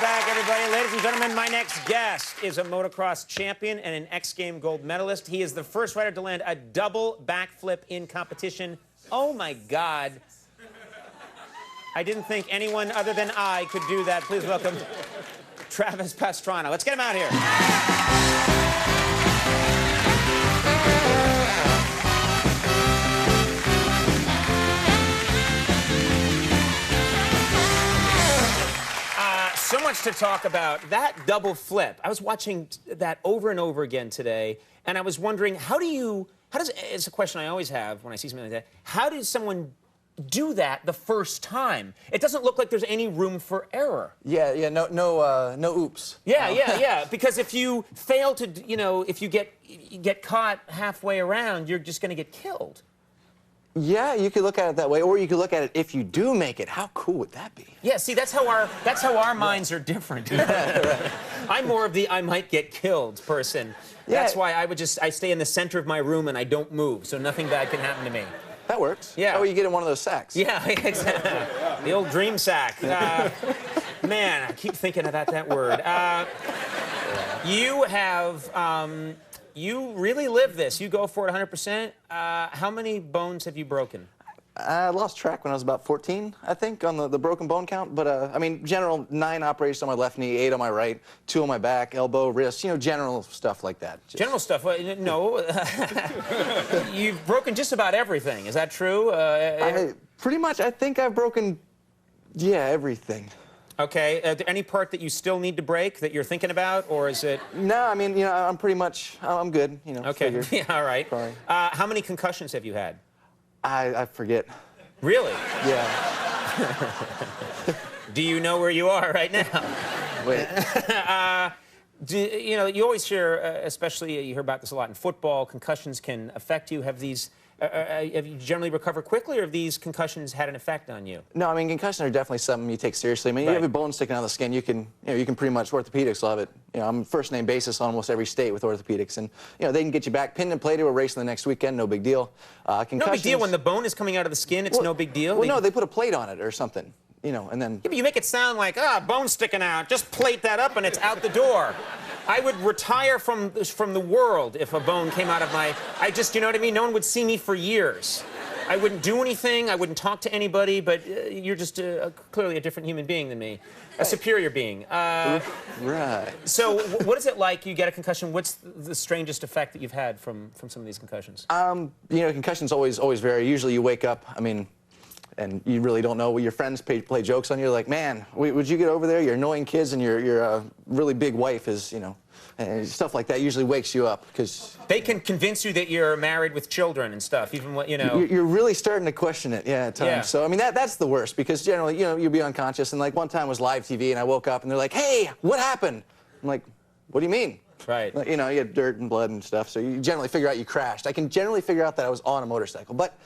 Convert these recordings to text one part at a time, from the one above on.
back, everybody. Ladies and gentlemen, my next guest is a motocross champion and an X Games gold medalist. He is the first rider to land a double backflip in competition. Oh, my God. I didn't think anyone other than I could do that. Please welcome Travis Pastrana. Let's get him out here. So much to talk about. That double flip. I was watching that over and over again today, and I was wondering, it's a question I always have when I see something like that. How does someone do that the first time? It doesn't look like there's any room for error. Yeah, no oops. Yeah. Because if you fail to, if you get caught halfway around, you're just going to get killed. Yeah, you could look at it that way, or you could look at it if you do make it. How cool would that be? Yeah, see, that's how our minds are different. Right. I'm more of the I might get killed person. Yeah. That's why I stay in the center of my room and I don't move, so nothing bad can happen to me. That works. Yeah. Oh, you get in one of those sacks. Yeah, exactly. The old dream sack. Man, I keep thinking about that word. You have. You really live this. You go for it 100%. How many bones have you broken? I lost track when I was about 14, I think, on the broken bone count. But, I mean, general 9 operations on my left knee, 8 on my right, 2 on my back, elbow, wrist, general stuff like that. General stuff? No. You've broken just about everything. Is that true? Pretty much, I think I've broken, everything. Okay. Any part that you still need to break that you're thinking about, or is it? No, I mean, I'm pretty much, I'm good, Okay. Figured. Yeah, all right. Sorry. How many concussions have you had? I forget. Really? Yeah. Do you know where you are right now? Wait. You always hear, especially you hear about this a lot in football, concussions can affect you. Have you generally recovered quickly, or have these concussions had an effect on you? No, I mean, concussions are definitely something you take seriously. I mean, you have a bone sticking out of the skin, you can pretty much, orthopedics love it. I'm first name basis on almost every state with orthopedics, and they can get you back pinned and plated. We're racing the next weekend, no big deal. No big deal when the bone is coming out of the skin. It's no big deal. Well, no, they put a plate on it or something, and then. Yeah, but you make it sound like bone sticking out. Just plate that up and it's out the door. I would retire from the world if a bone came out of my... you know what I mean? No one would see me for years. I wouldn't do anything. I wouldn't talk to anybody, but you're just clearly a different human being than me. A superior being. Right. So what is it like? You get a concussion. What's the strangest effect that you've had from some of these concussions? Concussions always vary. Usually you wake up, and you really don't know. Your friends play jokes on you, like, man, would you get over there? Your annoying kids and your really big wife is, and stuff like that usually wakes you up, because... They can convince you that you're married with children and stuff, even what, You're really starting to question it, at times. Yeah. So, that's the worst, because generally, you'll be unconscious, and, like, one time was live TV, and I woke up, and they're like, hey, what happened? I'm like, what do you mean? Right. You had dirt and blood and stuff, so you generally figure out you crashed. I can generally figure out that I was on a motorcycle. But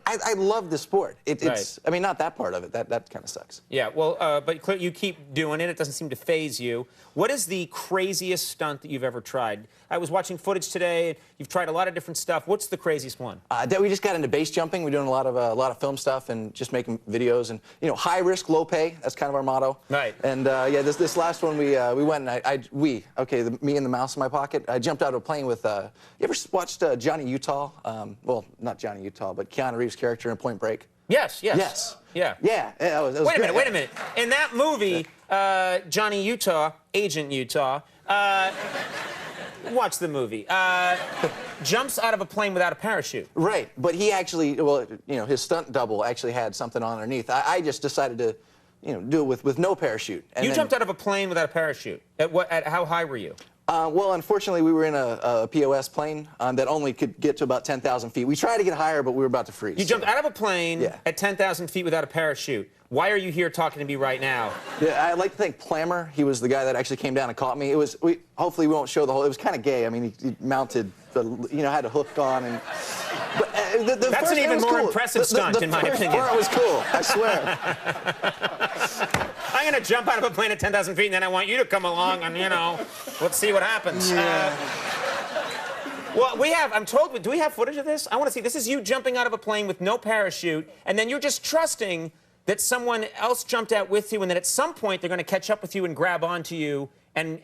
I love the sport. It's not that part of it. That kind of sucks. Yeah, well, but you keep doing it. It doesn't seem to faze you. What is the craziest stunt that you've ever tried? I was watching footage today. You've tried a lot of different stuff. What's the craziest one? We just got into base jumping. We're doing a lot of film stuff and just making videos, and high risk, low pay. That's kind of our motto. Right. And this last one we went and me and the mouse in my pocket. I jumped out of a plane with. You ever watched Johnny Utah? Well, not Johnny Utah, but Keanu Reeves' character in Point Break. Yes. Yes. Yeah. Yeah. Wait a minute. In that movie, Johnny Utah, Agent Utah, watch the movie, jumps out of a plane without a parachute. Right, but he actually, his stunt double actually had something on underneath. I just decided to, do it with no parachute. And you jumped out of a plane without a parachute. At how high were you? Well, unfortunately, we were in a POS plane that only could get to about 10,000 feet. We tried to get higher, but we were about to freeze. You jumped out of a plane at 10,000 feet without a parachute. Why are you here talking to me right now? Yeah, I'd like to thank Plammer. He was the guy that actually came down and caught me. Hopefully we won't show the whole. It was kind of gay. I mean, he mounted had a hook on and. But that's an even more impressive stunt, in my opinion. The part was cool. I swear. I'm going to jump out of a plane at 10,000 feet, and then I want you to come along and, let's see what happens. Yeah. Well, I'm told, do we have footage of this? I want to see. This is you jumping out of a plane with no parachute, and then you're just trusting that someone else jumped out with you, and that at some point they're going to catch up with you and grab onto you and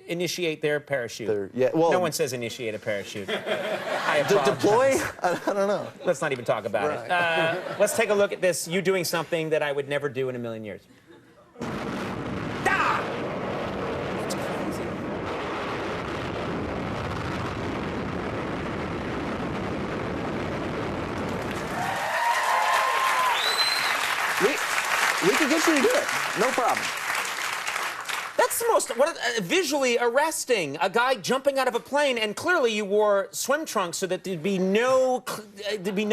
initiate their parachute. Well, no one says initiate a parachute. I apologize. Deploy? I don't know. Let's not even talk about it. Let's take a look at this. You doing something that I would never do in a million years. Ah! That's crazy. We could get you to do it. No problem. That's the most visually arresting. A guy jumping out of a plane, and clearly you wore swim trunks so that there'd be no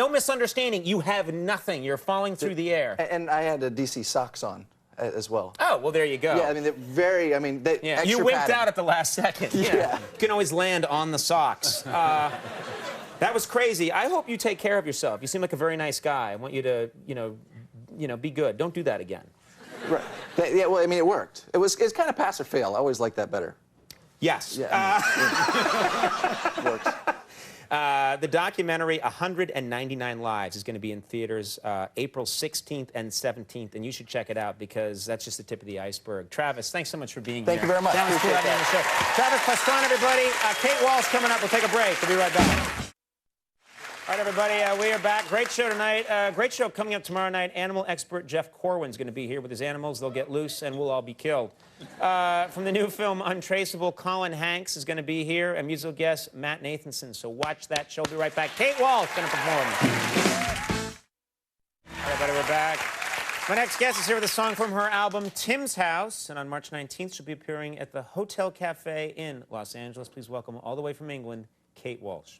misunderstanding. You have nothing. You're falling through the air. And I had a DC socks on as well. Oh, well, there you go. Yeah, I mean, they're very, yeah, you wimped out at the last second. Yeah. You can always land on the socks. That was crazy. I hope you take care of yourself. You seem like a very nice guy. I want you to, be good. Don't do that again. Right. Yeah, well, I mean, it worked. It's kind of pass or fail. I always like that better. Yes. Yeah. Works. The documentary 199 Lives is going to be in theaters April 16th and 17th, and you should check it out because that's just the tip of the iceberg. Travis, thanks so much for being here. Thank you very much. That was cool having you on the show. Travis Pastrana, everybody. Kate Walsh coming up. We'll take a break. We'll be right back. All right, everybody, we are back. Great show tonight. Great show coming up tomorrow night. Animal expert Jeff Corwin's going to be here with his animals. They'll get loose, and we'll all be killed. From the new film Untraceable, Colin Hanks is going to be here, and musical guest Matt Nathanson. So watch that show. We'll be right back. Kate Walsh is going to perform. All right, everybody, we're back. My next guest is here with a song from her album Tim's House, and on March 19th, she'll be appearing at the Hotel Cafe in Los Angeles. Please welcome all the way from England, Kate Walsh.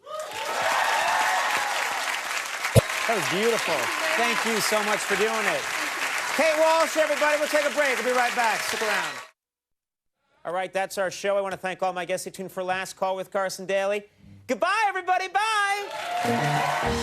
That was beautiful. Thank you so much for doing it. Kate Walsh, everybody. We'll take a break. We'll be right back. Stick around. All right, that's our show. I want to thank all my guests. Stay tuned for Last Call with Carson Daly. Goodbye, everybody. Bye.